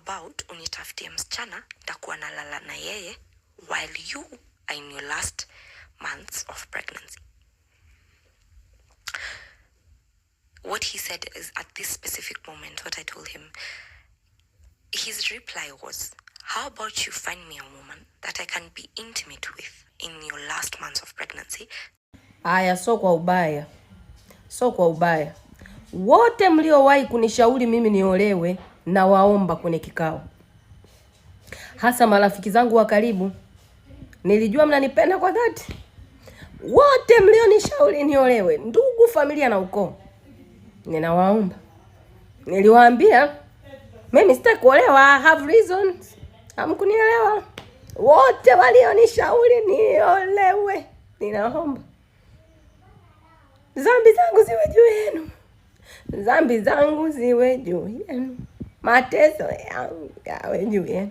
about unitafutie msichana nitakuwa nalala na yeye while you are in your last months of pregnancy. What he said is, at this specific moment, what I told him, his reply was, how about you find me a woman that I can be intimate with in your last months of pregnancy? Aya, so kwa ubaya. Wote mliowahi kunishauri mimi niolewe na waomba kwenye kikao, hasa marafiki zangu wa karibu, nilijua mnanipenda kwa dhati. Wote mlionishauri niolewe, ndugu, familia na ukoo, ninawaomba. Niliwaambia mimi sitaki kuolewa, I have reasons. Hamkunielewa. Wote walionishauri niolewe, ninaomba dhambi zangu ziwe juu yenu. Dhambi zangu ziwe juu yenu. Mateso yangu yawe juu yenu.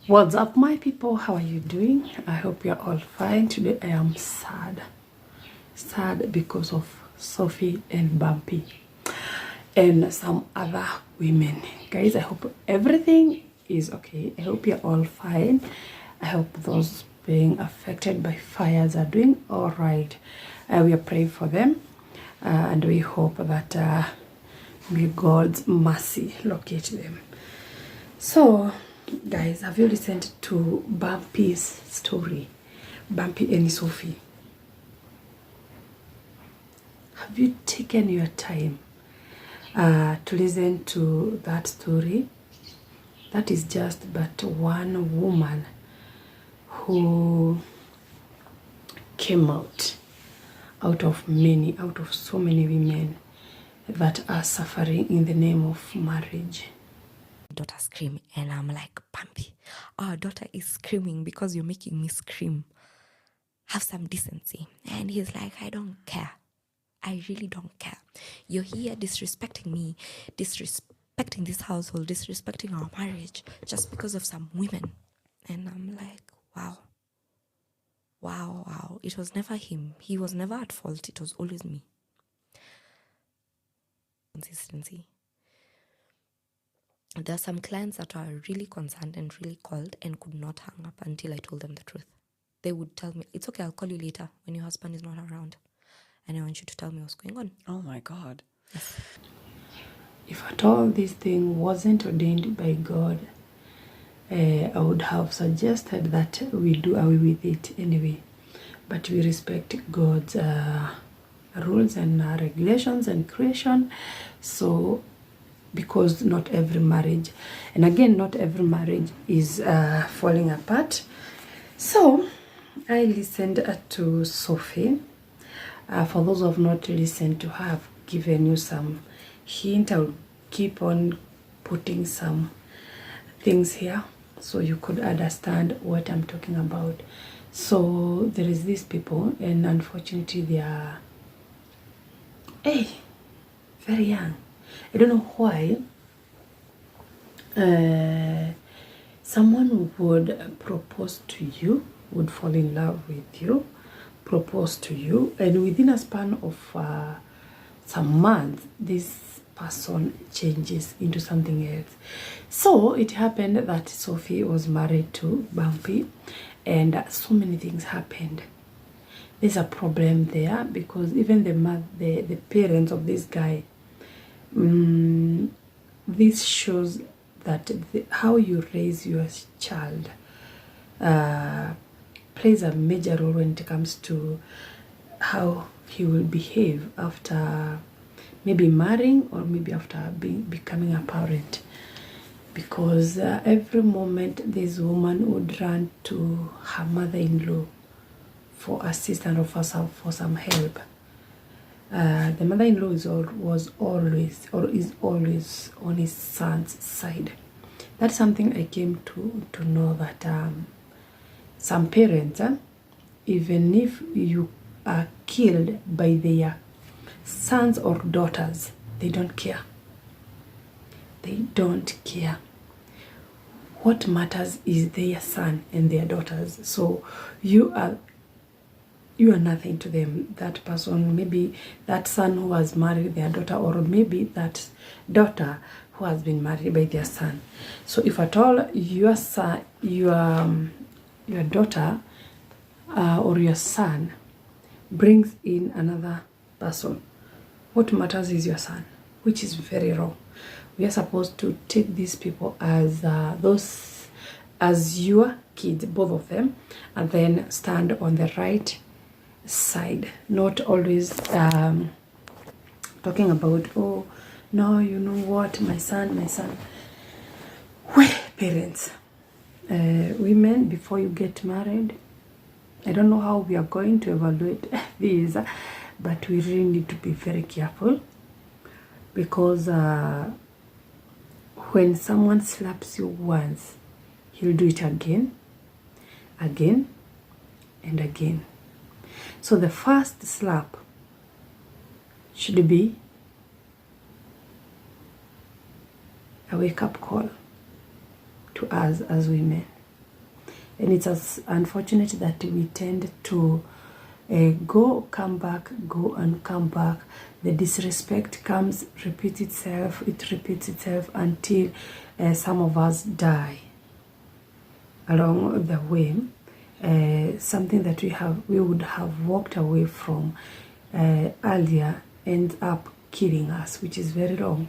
What's up, my people? How are you doing? I hope you're all fine. Today I am sad because of Sophie and Bumpy and some other women. Guys, I hope everything is okay. I hope you're all fine. I hope those being affected by fires are doing all right. We are praying for them, and we hope that may God's mercy locate them. So guys, have you listened to Bumpy's story? Bumpy and Sophie, have you taken your time to listen to that story? That is just but one woman who came out of so many women that are suffering in the name of marriage. Daughter scream, and I'm like, Bumpy, our daughter is screaming because you're making me scream. Have some decency. And he's like, I don't care. I really don't care. You're here disrespecting me, disrespecting this household, disrespecting our marriage just because of some women. And I'm like, wow. It was never him. He was never at fault. It was always me. Consistency. There are some clients that are really concerned and really called and could not hang up until I told them the truth. They would tell me, it's okay, I'll call you later when your husband is not around. And I want you to tell me what's going on. Oh my God. Yes. If at all this thing wasn't ordained by God, I would have suggested that we do away with it anyway. But we respect God's rules and regulations and creation. So, because not every marriage, and again, not every marriage is falling apart. So, I listened to Sophie. For those who have not listened to her, I've given you some hint. I'll keep on putting some things here so you could understand what I'm talking about. So there is these people, and unfortunately they are very young. I don't know why someone would propose to you, would fall in love with you, propose to you, and within a span of some months, this person changes into something else. So it happened that Sophie was married to Bumpy, and so many things happened. There's a problem there because even the parents of this guy, this shows that how you raise your child plays a major role when it comes to how he will behave after maybe marrying or maybe after becoming a parent. Because every moment this woman would run to her mother-in-law for assistance or for some help. The mother-in-law was always on his son's side. That's something I came to know, that some parents, even if you are killed by their sons or daughters, they don't care. They don't care. What matters is their son and their daughters. So you are nothing to them. That person, maybe that son who has married their daughter, or maybe that daughter who has been married by their son. So if at all your son, your daughter or your son brings in another person, what matters is your son, which is very wrong. We are supposed to take these people as as your kids, both of them, and then stand on the right side, not always talking about, oh no, you know what, my son. Well, parents, women, before you get married, I don't know how we are going to evaluate these, but we really need to be very careful, because when someone slaps you once, he'll do it again, and again. So the first slap should be a wake-up call to us as women. And it's as unfortunate that we tend to go and come back. The disrespect repeats itself until some of us die along the way. Something that we would have walked away from earlier ends up killing us, which is very wrong.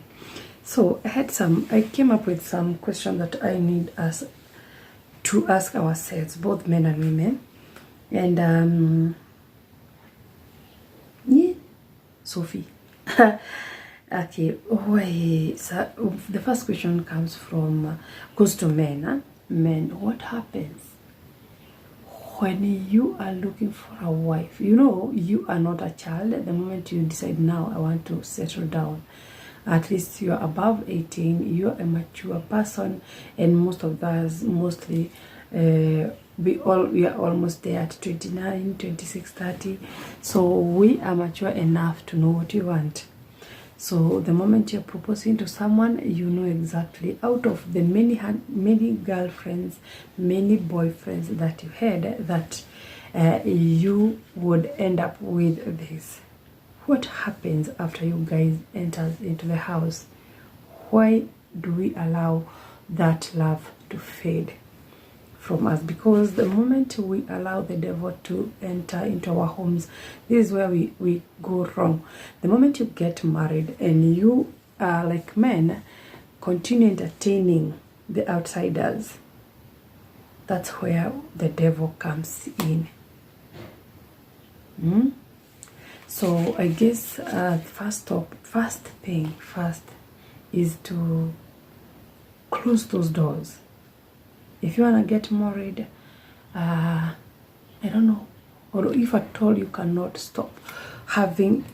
So I came up with some questions that I need us to ask ourselves, both men and women. And yeah, Sophie. Okay, so the first question goes to men. Huh? Men, what happens when you are looking for a wife? You know, you are not a child. At the moment you decide, now I want to settle down, at least you are above 18, you are a mature person, and most of us, mostly, we are almost there at 29, 26, 30. So we are mature enough to know what you want. So the moment you're proposing to someone, you know exactly, out of the many girlfriends, many boyfriends that you had, that you would end up with this. What happens after you guys enter into the house? Why do we allow that love to fade from us? Because the moment we allow the devil to enter into our homes, this is where we go wrong. The moment you get married and you are like men, continue entertaining the outsiders, that's where the devil comes in. So I guess first thing is to close those doors. If you want to get married, I don't know, or if at all you cannot stop having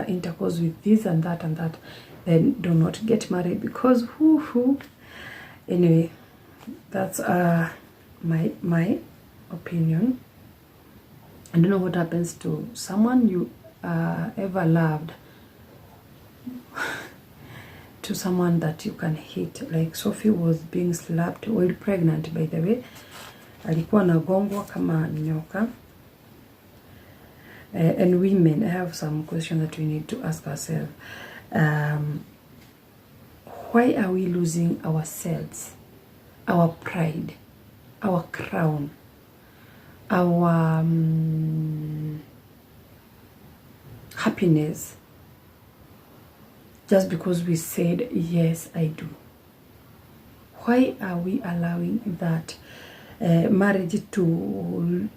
intercourse with this and that, then do not get married, because anyway, that's my opinion. I don't know what happens to someone you ever loved, to someone that you can hit. Like Sophie was being slapped while pregnant, by the way. Alikuwa anagongwa kama nyoka. And women, I have some questions that we need to ask ourselves. Why are we losing ourselves, our pride, our crown, our happiness, just because we said, yes, I do? Why are we allowing that marriage to...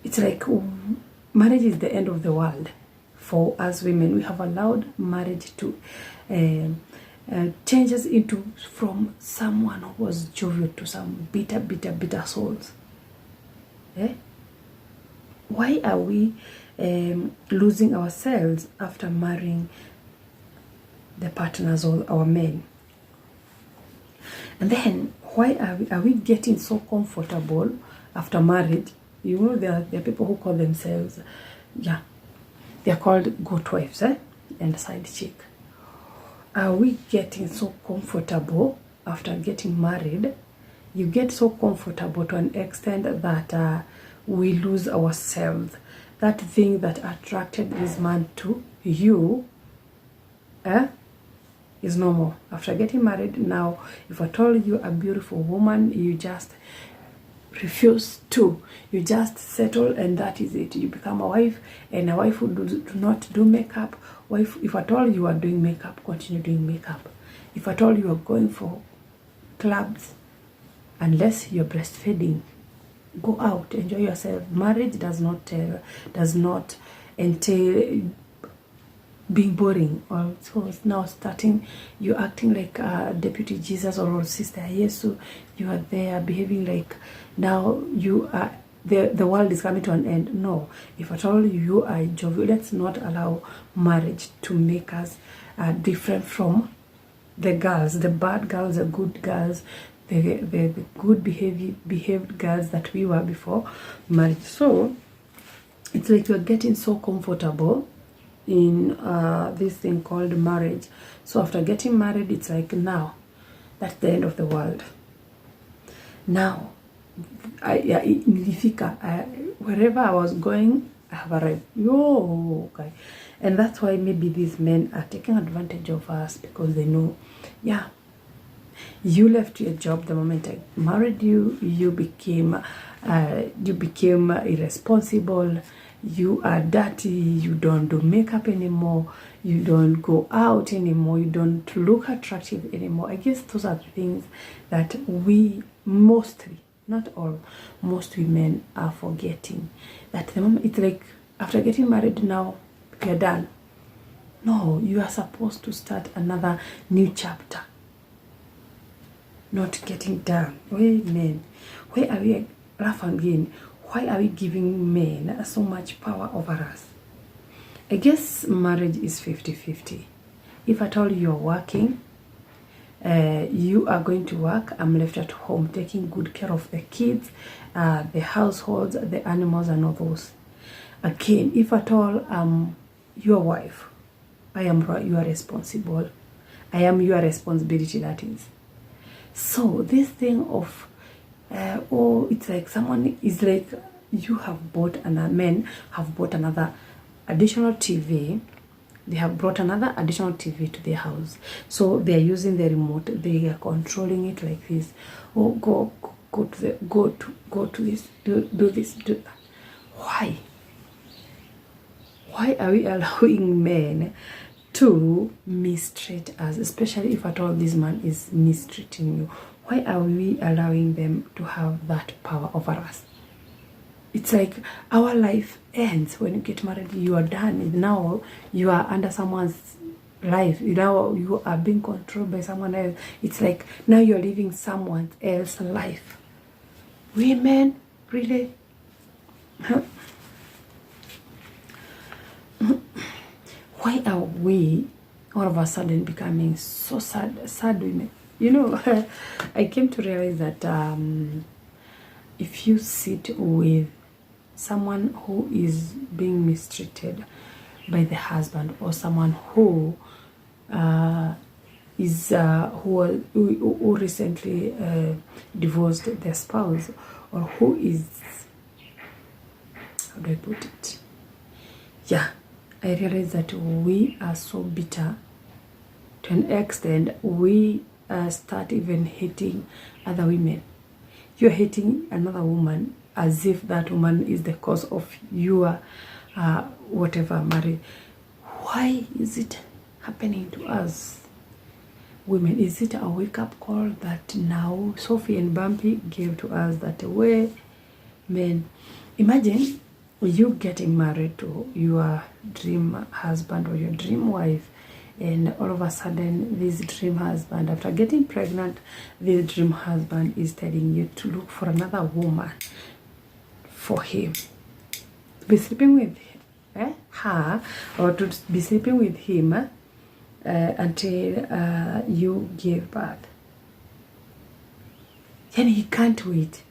It's like marriage is the end of the world for us women. We have allowed marriage to change us from someone who was jovial to some bitter souls. Why are we losing ourselves after marrying the partners or our men? And then why are we getting so comfortable after marriage? You know, there are people who call themselves, they're called goat wives, and side chick. Are we getting so comfortable after getting married? You get so comfortable to an extent that we lose ourselves. That thing that attracted this man to you is no more. After getting married now, if I told you a beautiful woman, you just refuse to. You just settle and that is it. You become a wife, and a wife who do not do makeup. Wife, if I told you are doing makeup, continue doing makeup. If I told you are going for clubs, unless you're breastfeeding, go out, enjoy yourself. Marriage does not entail being boring, or so now starting you acting like deputy Jesus or sister Yesu. You are there behaving like now you are the world is coming to an end. No, if at all you are jovial, let's not allow marriage to make us different from the girls, the bad girls, the good girls, the good behaved girls that we were before marriage. So it's like you're getting so comfortable in this thing called marriage. So after getting married, it's like now that's the end of the world. Now wherever I was going, I have arrived. Okay. And that's why maybe these men are taking advantage of us, because they know, yeah, you left your job the moment I married you. You became irresponsible. You are dirty. You don't do makeup anymore. You don't go out anymore. You don't look attractive anymore. I guess those are the things that we mostly, not all, most women are forgetting. That the moment it's like after getting married, now you're done. No, you are supposed to start another new chapter. Not getting done. Wait, men, why are we rough again? Why are we giving men so much power over us? I guess marriage is 50-50. If at all you're working, you are going to work, I'm left at home taking good care of the kids, the households, the animals, and all those. Again, if at all I'm your wife, you are responsible. I am your responsibility, that is. So this thing of it's like someone is like, you have bought, and men have bought another additional TV. They have brought another additional TV to their house. So they are using the remote. They are controlling it like this. Oh, go to this, do this, do that. Why? Why are we allowing men to mistreat us, especially if at all this man is mistreating you? Why are we allowing them to have that power over us? It's like our life ends when you get married. You are done. Now you are under someone's life. Now you are being controlled by someone else. It's like now you're living someone else's life. Women, really? Why are we all of a sudden becoming so sad women? You know, I came to realize that if you sit with someone who is being mistreated by the husband, or someone who who recently divorced their spouse, or who is, how do I put it? Yeah, I realize that we are so bitter to an extent we start even hating other women. You're hating another woman as if that woman is the cause of your whatever marriage. Why is it happening to us women? Is it a wake-up call that now Sophia and Bumpy gave to us, that way, men? Imagine you getting married to your dream husband or your dream wife, and all of a sudden this dream husband, after getting pregnant, this dream husband is telling you to look for another woman for him, to be sleeping with her, or to be sleeping with him until you give birth. Then he can't wait.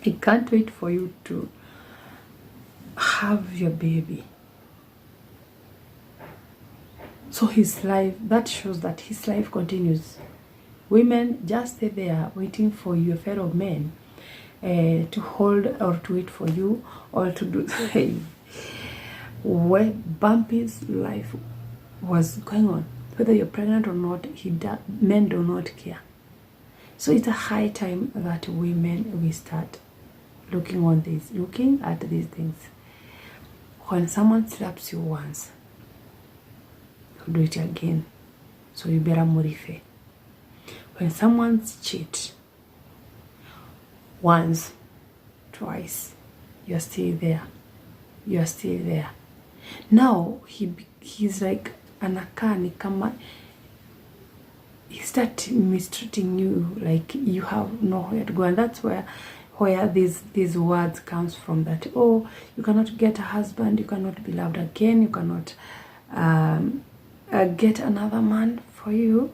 He can't wait for you to have your baby. So his life, that shows that his life continues. Women, just stay there waiting for your fellow men to hold or to wait for you, or to do where Bumpy's life was going on. whether you're pregnant or not, men do not care. So it's a high time that we start looking at these things. When someone slaps you once, you'll do it again. So you better murife. When someone's cheat once, twice, you're still there. You're still there. Now he's like anakani kama. He start mistreating you like you have nowhere to go, and that's where these words comes from, that oh, you cannot get a husband, you cannot be loved again, you cannot get another man for you.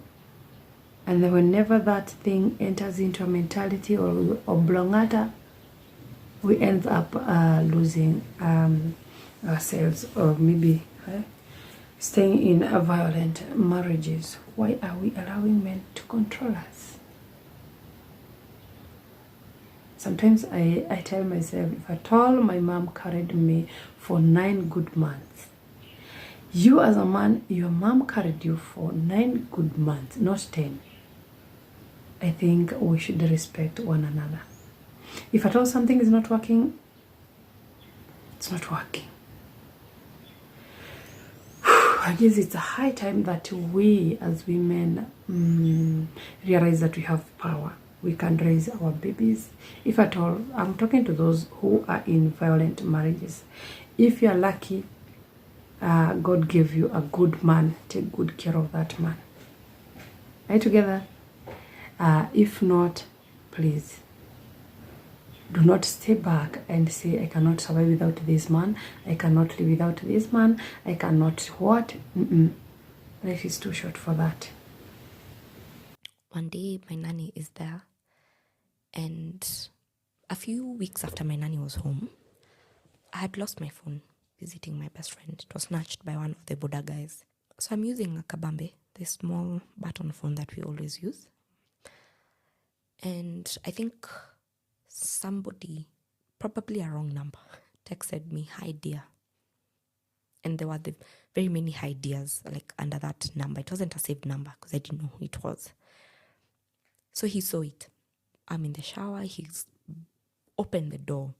And then whenever that thing enters into a mentality or blongata, we end up losing ourselves, or maybe staying in violent marriages. Why are we allowing men to control us? Sometimes I tell myself, if at all my mom carried me for 9 good months, you as a man, your mom carried you for 9 good months, not 10. I think we should respect one another. If at all something is not working, it's not working. I guess it's a high time that we as women realize that we have power. We can raise our babies. If at all, I'm talking to those who are in violent marriages. If you're lucky, God gave you a good man. Take good care of that man. Are you together? If not, please do not stay back and say, I cannot survive without this man, I cannot live without this man, I cannot what? Life is too short for that. One day my nanny is there, and a few weeks after my nanny was home, I had lost my phone visiting my best friend. It was snatched by one of the Buddha guys. So I'm using a kabambe, the small button phone that we always use. And I think somebody, probably a wrong number, texted me, "Hi dear." And there were very many hi dears like under that number. It wasn't a saved number because I didn't know who it was. So he saw it. I'm in the shower. He's opened the door.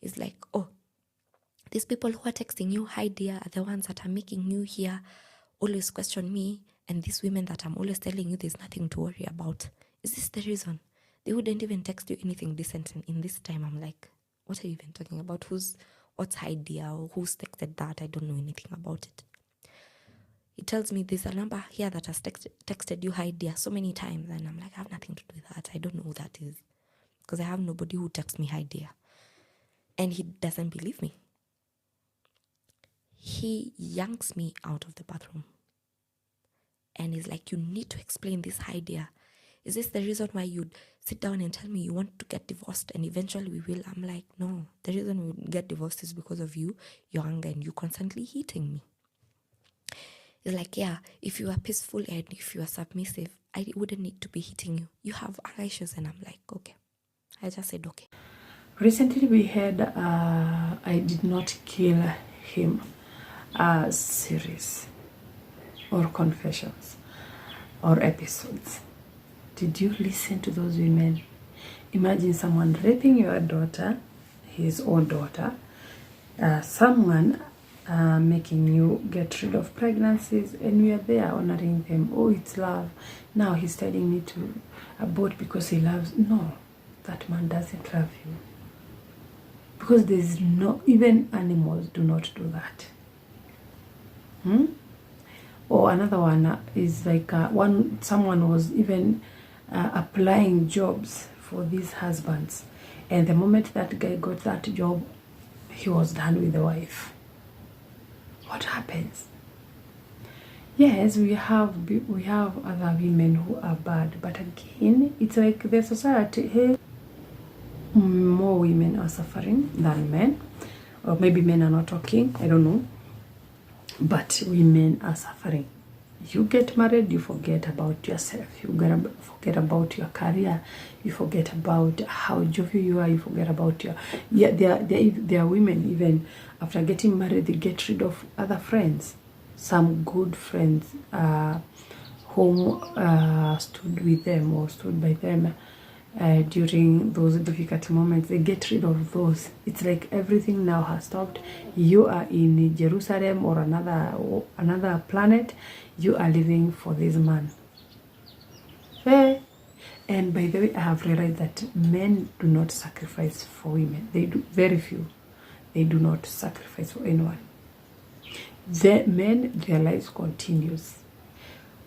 He's like, "Oh, these people who are texting you, hi dear, are the ones that are making you here always question me. And these women that I'm always telling you there's nothing to worry about. Is this the reason? They wouldn't even text you anything decent in this time." I'm like, what are you even talking about? What's hi dear? Or who's texted that? I don't know anything about it. He tells me there's a number here that has texted you hi dear so many times. And I'm like, I have nothing to do with that. I don't know who that is. Because I have nobody who texts me hi dear. And he doesn't believe me. He yanks me out of the bathroom. And he's like, you need to explain this hi dear. Is this the reason why you'd sit down and tell me you want to get divorced and eventually we will? I'm like, no, the reason we get divorced is because of you, your anger, and you constantly hitting me. He's like, yeah, if you are peaceful and if you are submissive, I wouldn't need to be hitting you. You have anger issues. And I'm like, okay. I just said, okay. Recently we had I Did Not Kill Him series or confessions or episodes. Did you listen to those women? Imagine someone raping your daughter, his own daughter, someone making you get rid of pregnancies, and we are there honoring them. Oh, it's love. Now he's telling me to abort because he loves. No, that man doesn't love you. Because there's no, even animals do not do that. Or another one is like someone was even applying jobs for these husbands, and the moment that guy got that job, he was done with the wife. What happens? Yes, we have other women who are bad, but again, it's like the society. Hey, more women are suffering than men, or maybe men are not talking. I don't know, but women are suffering. You get married, you forget about yourself. You forget about your career. You forget about how jovial you are. You forget about your... Yeah, there are women, even after getting married, they get rid of other friends. some good friends whom stood with them or stood by them during those difficult moments. They get rid of those. It's like everything now has stopped. You are in Jerusalem or another planet. You are living for this man. Hey. And by the way, I have realized that men do not sacrifice for women. They do, very few. They do not sacrifice for anyone. The men, their lives continues.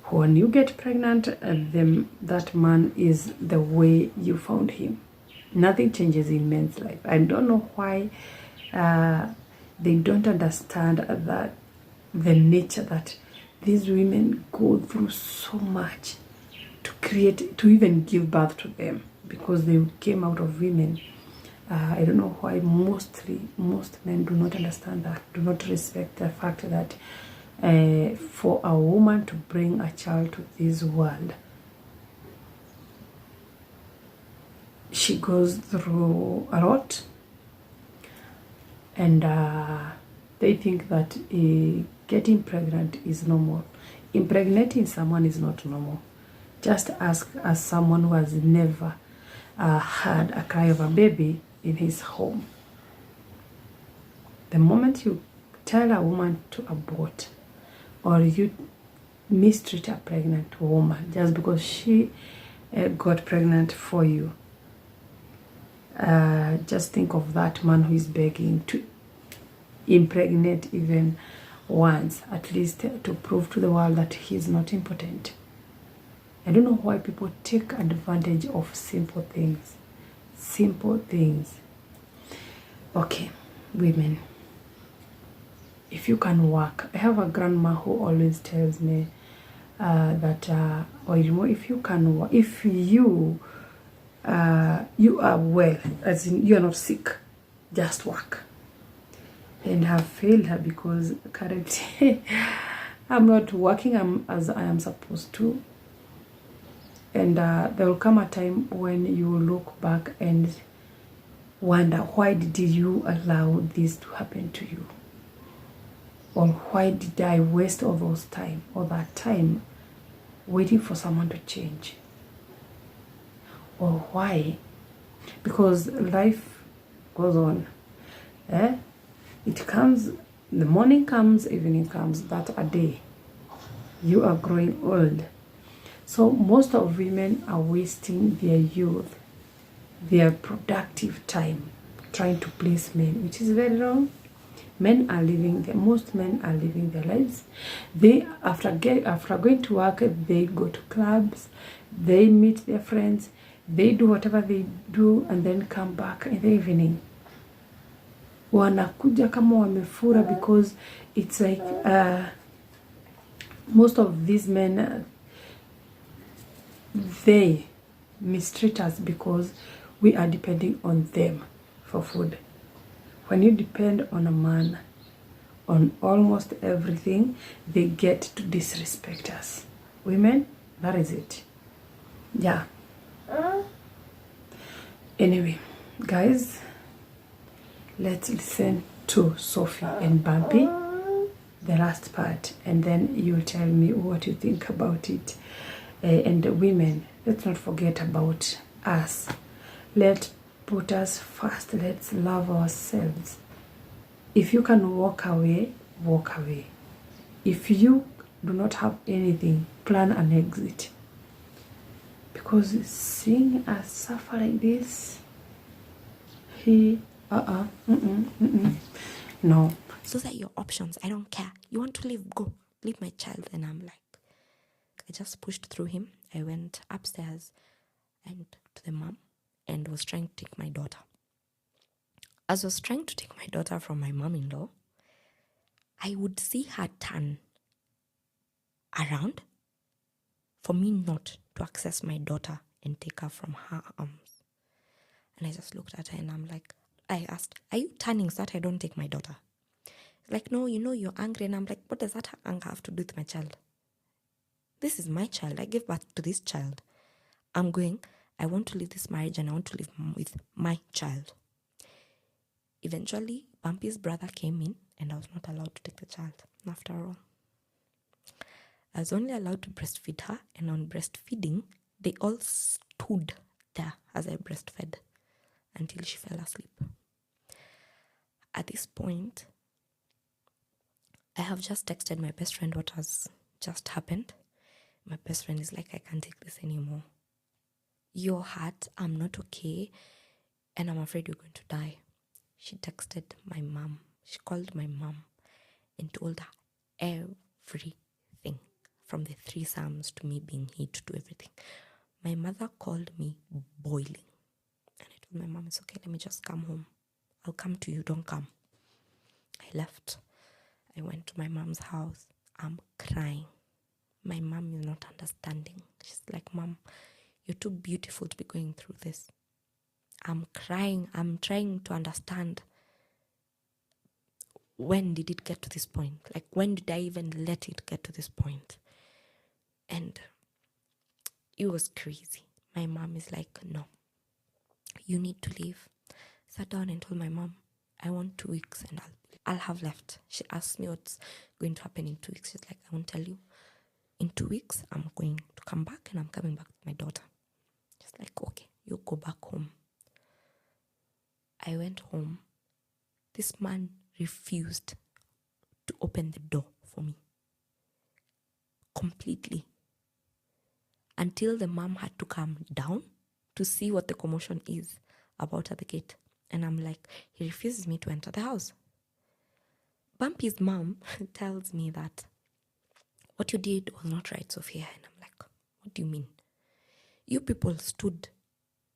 When you get pregnant, that man is the way you found him. Nothing changes in men's life. I don't know why they don't understand that the nature that these women go through so much to even give birth to them, because they came out of women. I don't know why most men do not understand that, do not respect the fact that for a woman to bring a child to this world, she goes through a lot, and they think that getting pregnant is normal. Impregnating someone is not normal. Just ask as someone who has never had a cry of a baby in his home. The moment you tell a woman to abort, or you mistreat a pregnant woman just because she got pregnant for you, just think of that man who is begging to impregnate even once, at least to prove to the world that he is not impotent. I don't know why people take advantage of simple things. Simple things. Okay, women, if you can work. I have a grandma who always tells me that, if you can work, if you are well, as in you are not sick, just work. And I have failed her because currently I'm not working as I am supposed to. And there will come a time when you will look back and wonder, why did you allow this to happen to you? Or why did I waste all that time waiting for someone to change? Or why? Because life goes on. It comes, the morning comes, evening comes, that a day. You are growing old. So most of women are wasting their youth, their productive time, trying to please men, which is very wrong. Most men are living their lives. They, after going to work, they go to clubs, they meet their friends, they do whatever they do, and then come back in the evening. Wanakuja kama wamefura, because it's like most of these men, they mistreat us because we are depending on them for food. When you depend on a man on almost everything, they get to disrespect us. Women, that is it. Yeah. Anyway, guys, let's listen to Sophia and Bumpy, the last part, and then you tell me what you think about it. And the women, let's not forget about us. Let's put us first. Let's love ourselves. If you can walk away, walk away. If you do not have anything, plan an exit. Because seeing us suffer like this, no. So those are your options. I don't care. You want to leave? Go. Leave my child. And I'm like, I just pushed through him. I went upstairs and to the mom and was trying to take my daughter. As I was trying to take my daughter from my mom-in-law, I would see her turn around for me not to access my daughter and take her from her arms. And I just looked at her and I asked, are you turning so that I don't take my daughter? Like, no, you're angry. And I'm like, what does that anger have to do with my child? This is my child. I gave birth to this child. I want to leave this marriage and I want to live with my child. Eventually, Bumpy's brother came in and I was not allowed to take the child after all. I was only allowed to breastfeed her, and on breastfeeding, they all stood there as I breastfed until she fell asleep. At this point, I have just texted my best friend what has just happened. My best friend is like, I can't take this anymore. You're hurt, I'm not okay, and I'm afraid you're going to die. She texted my mom. She called my mom and told her everything, from the threesomes to me being hit to everything. My mother called me boiling. And I told my mom, it's okay, let me just come home. I'll come to you, don't come. I left. I went to my mom's house. I'm crying. My mom is not understanding. She's like, Mom, you're too beautiful to be going through this. I'm crying. I'm trying to understand, when did it get to this point? Like, when did I even let it get to this point? And it was crazy. My mom is like, no, you need to leave. Sat down and told my mom, I want 2 weeks and I'll have left. She asked me what's going to happen in 2 weeks. She's like, I won't tell you. In 2 weeks, I'm going to come back and I'm coming back with my daughter. She's like, okay, you go back home. I went home. This man refused to open the door for me. Completely. Until the mom had to come down to see what the commotion is about at the gate. And I'm like, he refuses me to enter the house. Bumpy's mom tells me that what you did was not right, Sophia. And I'm like, what do you mean? You people stood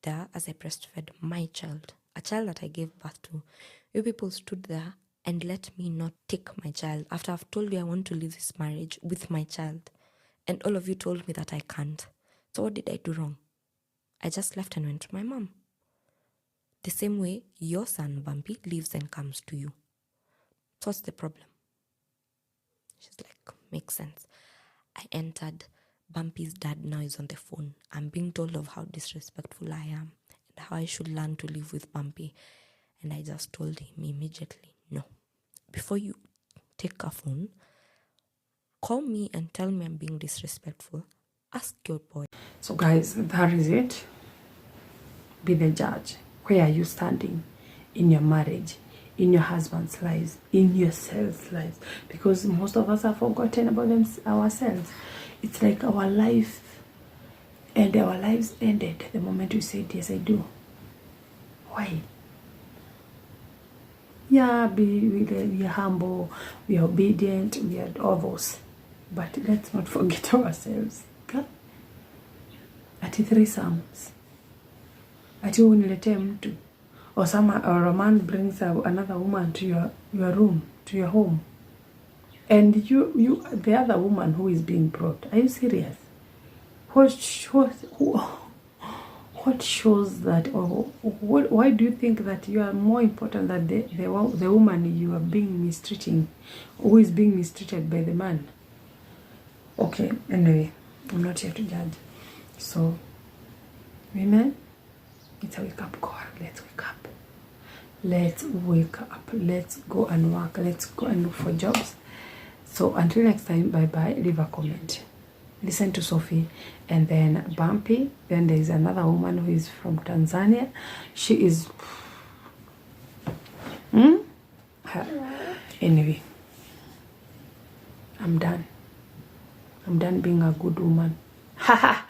there as I breastfed my child, a child that I gave birth to. You people stood there and let me not take my child after I've told you I want to leave this marriage with my child. And all of you told me that I can't. So what did I do wrong? I just left and went to my mom. The same way your son, Bumpy, leaves and comes to you. So what's the problem? She's like, makes sense. I entered. Bumpy's dad now is on the phone. I'm being told of how disrespectful I am and how I should learn to live with Bumpy. And I just told him immediately, no. Before you take a phone, call me and tell me I'm being disrespectful. Ask your boy. So guys, that is it. Be the judge. Where are you standing in your marriage, in your husband's lives, in yourself's lives? Because most of us have forgotten about ourselves. It's like our life and our lives ended the moment we said, yes, I do. Why? Yeah, we are humble, we are obedient, we are all those. But let's not forget ourselves. Okay? Ati threesomes. Ati uniletee mtu. Or a man brings another woman to your room, to your home. And you the other woman who is being brought. Are you serious? What shows that, or why do you think that you are more important than the woman you are being mistreating, who is being mistreated by the man? Okay, anyway, I'm not here to judge. So, women, it's a wake up call. Let's wake up. Let's wake up. Let's go and work. Let's go and look for jobs. So until next time, bye-bye. Leave a comment. Listen to Sophie and then Bumpy. Then there is another woman who is from Tanzania. She is... Anyway, I'm done. I'm done being a good woman. Haha.